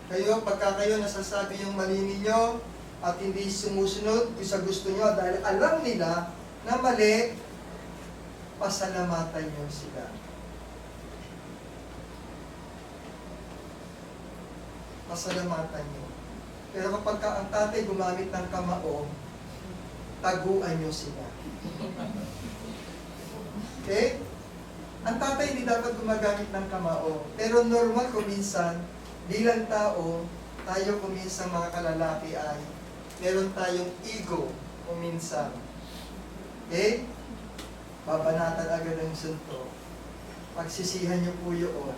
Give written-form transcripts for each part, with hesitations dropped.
Kayo, pagka kayo nasasabi yung mali ninyo at hindi sumusunod sa gusto nyo dahil alam nila na mali, pasalamatan nyo sila. Pasalamatan nyo. Pero kapag ang tatay gumamit ng kamao, taguan nyo sila. Okay? Ang tatay hindi dapat gumagamit ng kamao. Pero normal kung minsan, bilang tao, tayo kung minsan mga kalalaki ay meron tayong ego kung minsan. Okay? Babanatan agad ng sunto. Pagsisihan nyo po yun,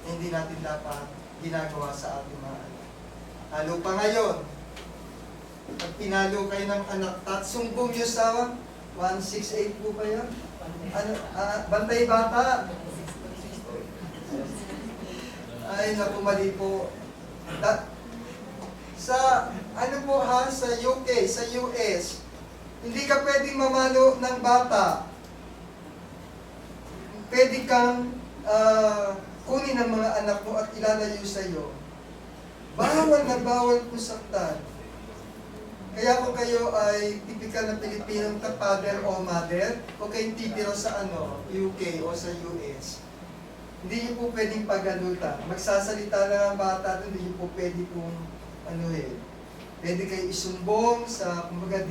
hindi natin dapat ginagawa sa ating mga anak. Lalo pa ngayon, pag pinalo kayo ng anak, sumbong nyo sa 168 po ba yun? Bantay bata. Ay, naku, mali po. Sa, ano po ha, sa UK, sa US, hindi ka pwedeng mamalo ng bata. Pwede kang kunin ang mga anak mo at ilalayo sa iyo. Bawal na bawal po saktan. Kaya kung kayo ay typical na Pilipinong father o mother, o kayong titira sa UK o sa US, hindi niyo po pwedeng pagalutan. Magsasalita lang ang bata, hindi niyo po pwede pong pwede kayo isumbong sa, kumbaga,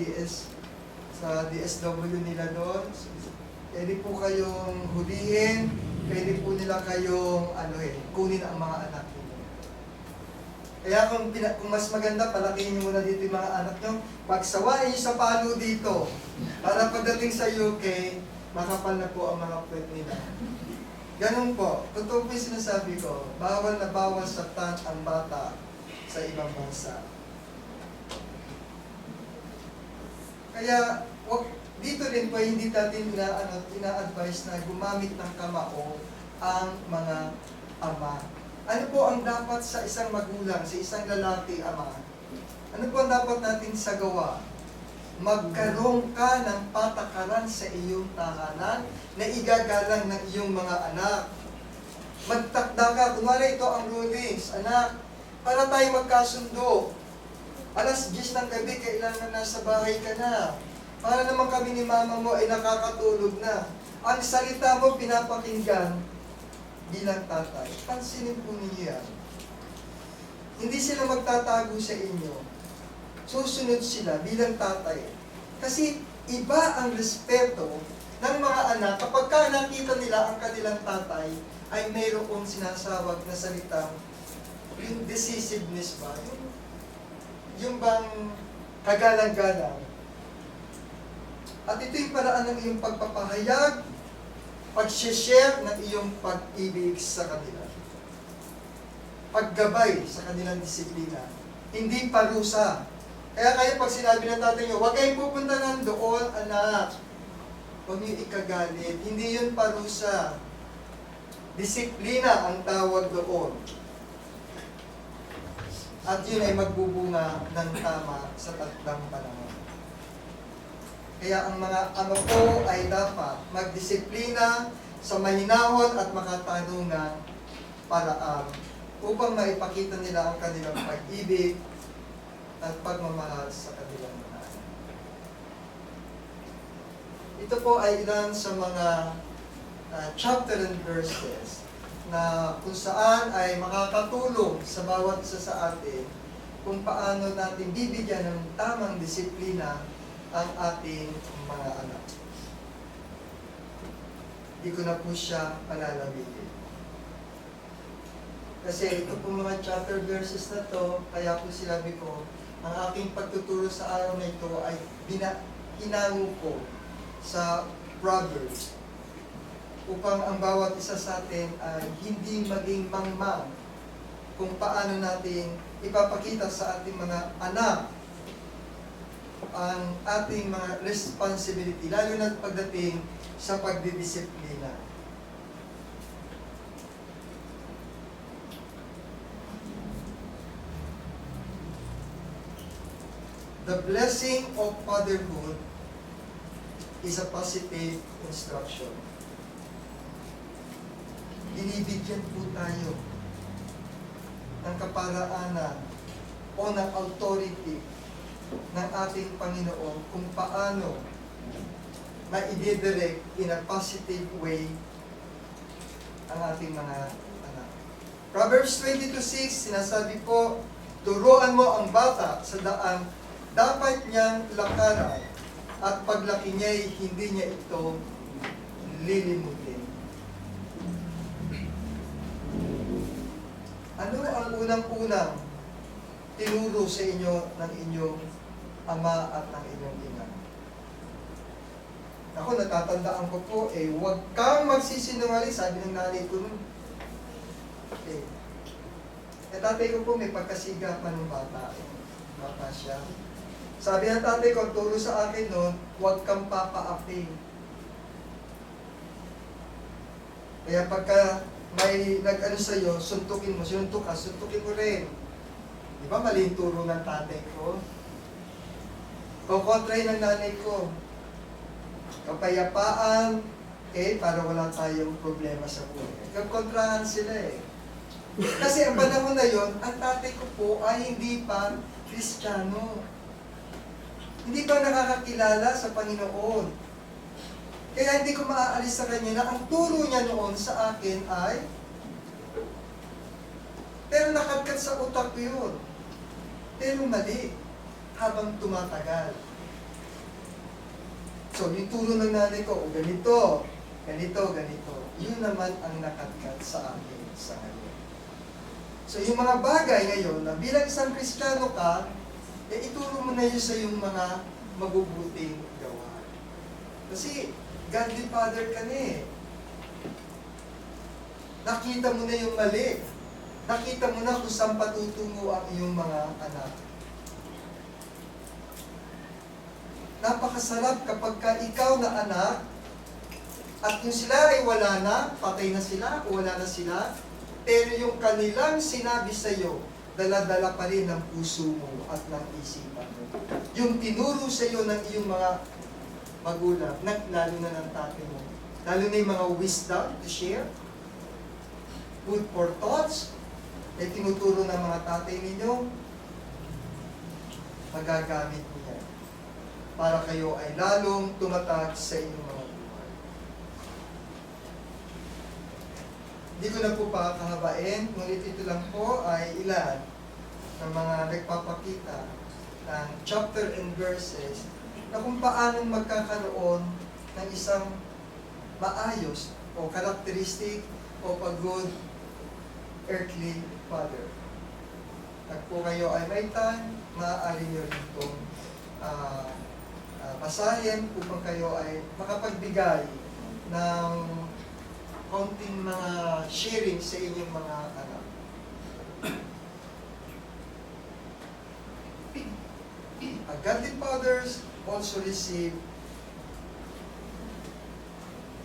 sa DSW nila doon. Pwede po kayong hulihin, pwede po nila kayong kunin ang mga anak niyo. Kaya kung mas maganda, palakihin niyo muna dito yung mga anak niyo, pagsawain niyo sa palo dito, para pagdating sa UK, makapal na po ang mga puwet nila. Ganun po, totoo po yung sinasabi ko, bawal na bawal saktan ang bata sa ibang bansa. Kaya, dito rin po hindi natin ina-advise na gumamit ng kamao ang mga ama. Ano po ang dapat sa isang magulang, sa isang lalaki ama? Ano po ang dapat natin sagawa? Magkaroon ka ng patakaran sa iyong tahanan na igagalang ng iyong mga anak. Magtakda ka, kunwari ito ang rulings, anak, para tayo magkasundo. Alas 10 ng gabi, kailangan nasa bahay ka na. Para naman kami ni mama mo ay nakakatulog na. Ang salita mo pinapakinggan bilang tatay. Pansinin po niyo yan. Hindi sila magtatago sa inyo. Susunod sila bilang tatay. Kasi iba ang respeto ng mga anak kapag ka nakita nila ang kanilang tatay ay mayroong sinasawag na salitang yung decisiveness ba? Yung bang kagalang-galang. At ito yung paraan ng iyong pagpapahayag, pag-share ng iyong pag-ibig sa kanila. Paggabay sa kanilang disiplina. Hindi parusa. Kaya kayo pag sinabi ng tatay nyo, huwag kayong pupunta ng doon, anak. Huwag nyo ikagalit. Hindi yun parusa. Disiplina ang tawag doon. At yun ay magbubunga ng tama sa takdang panahon. Kaya ang mga ama po ay dapat magdisiplina sa mahinahon at makatanungan paraan upang maipakita nila ang kanilang pag-ibig at pagmamahal sa kanilang mga anak. Ito po ay ilan sa mga chapter and verses na kung saan ay makakatulong sa bawat isa sa atin kung paano natin bibigyan ng tamang disiplina ang ating mga anak. Hindi ko na po siya palalabihin. Kasi ito po mga chapter verses na to, kaya po sinabi ko, ang aking pagtuturo sa araw na ito ay hinango ko sa Proverbs upang ang bawat isa sa atin ay hindi maging mangmang kung paano natin ipapakita sa ating mga anak ang ating mga responsibility, lalo na pagdating sa pagdidisiplina. The blessing of fatherhood is a positive instruction. Binibigyan po tayo kaparaanan o ng authority ng ating Panginoon kung paano ma-direct in a positive way ang ating mga anak. Proverbs 22:6, sinasabi po, turuan mo ang bata sa daan dapat niyang lakaran at paglaki niya'y hindi niya ito lilimutin. Ano ang unang-unang tinuro sa inyo ng inyong ama at ng inyong ina? Ako, natatandaan ko po, huwag kang magsisinungaling, sabi ng nanay ko nun. Tatay ko po, may pagkasigapan ng bata. Bata siya. Sabi ng tatay ko, ang turo sa akin noon, huwag kang papaapi. Kaya pagka may nag-ano sa'yo, suntukin mo, sinuntok ka, suntukin mo rin. Di ba mali yung turo ng tatay ko? Kukontray ng nanay ko. Kapayapaan, para wala tayong problema sa buhay. Kakontrahan sila Kasi ang panahon na yon, ang tatay ko po ay hindi pa Kristiyano. Hindi pa nakakakilala sa Panginoon. Kaya hindi ko maaalis sa kanya na ang turo niya noon sa akin ay, pero nakagkat sa utak ko yun. Pero mali, habang tumatagal. So, yung turo ng nanay ko, ganito, ganito, ganito. Yun naman ang nakagkat sa akin sa ngayon. So, yung mga bagay ngayon, na bilang isang Kristiyano ka, ituro mo na yun sa yung mga mabubuting gawa. Kasi, Godly Father ka na Nakita mo na yung mali. Nakita mo na kung saan patutungo ang iyong mga anak. Napakasarap kapag ka ikaw na anak, at yung sila ay wala na, patay na sila, o wala na sila, pero yung kanilang sinabi sa iyo, dala-dala pa rin ng puso mo at ng isipan mo. Yung tinuro sa iyo ng iyong mga magulang, lalo na ng tatay mo. Lalo na yung mga wisdom to share, food for thoughts, tinuturo ng mga tatay ninyo, magagamit niya para kayo ay lalong tumatag sa inyong mga buhay. Hindi ko na po pakakahabain, ngunit ito lang po ay ilan ng mga nagpapakita ng chapter and verses na kung paano magkakaroon ng isang maayos o characteristic of a good earthly father. Pag po kayo ay may time, maaari nyo rin itong basahin upang kayo ay makapagbigay ng konting mga sharing sa inyong mga anak. Godly fathers also receive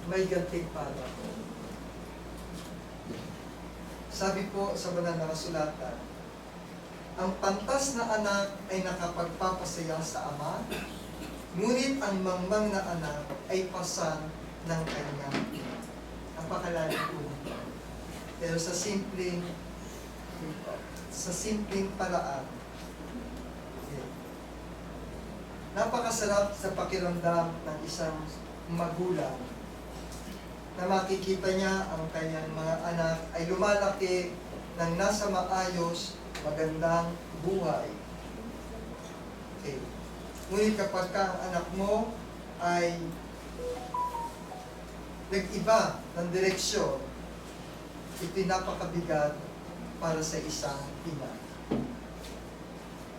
may gantimpala po. Sabi po sa banal na kasulatan, ang pantas na anak ay nakapagpapasaya sa ama, ngunit ang mangmang na anak ay pasan ng kanyang ina. Napakalalim po nito. Pero sa simpleng paraan, napakasarap sa pakiramdam ng isang magulang na makikita niya ang kanyang mga anak ay lumalaki ng nasa maayos, magandang buhay. Ngunit kapag ang anak mo ay nag-iba ng direksyon, ito'y napakabigat para sa isang ina.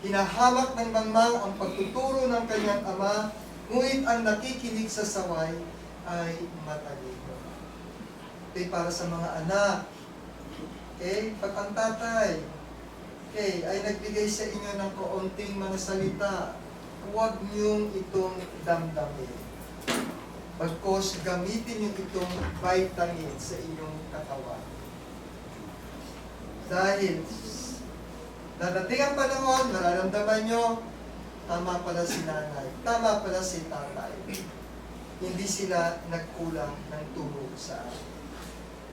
Hinahamak ng mangmang ang pagtuturo ng kanyang ama, ngunit ang nakikinig sa saway ay matalino. Ito'y para sa mga anak. Pag ang tatay ay nagbigay sa inyo ng kaunting mga salita, huwag niyong itong damdamin. Bagkos gamitin niyo itong vitamin sa inyong katawan. Dahil dadating ang panahon, mararamdaman nyo, tama pala si nanay, tama pala si tatay. Hindi sila nagkulang ng turo sa akin.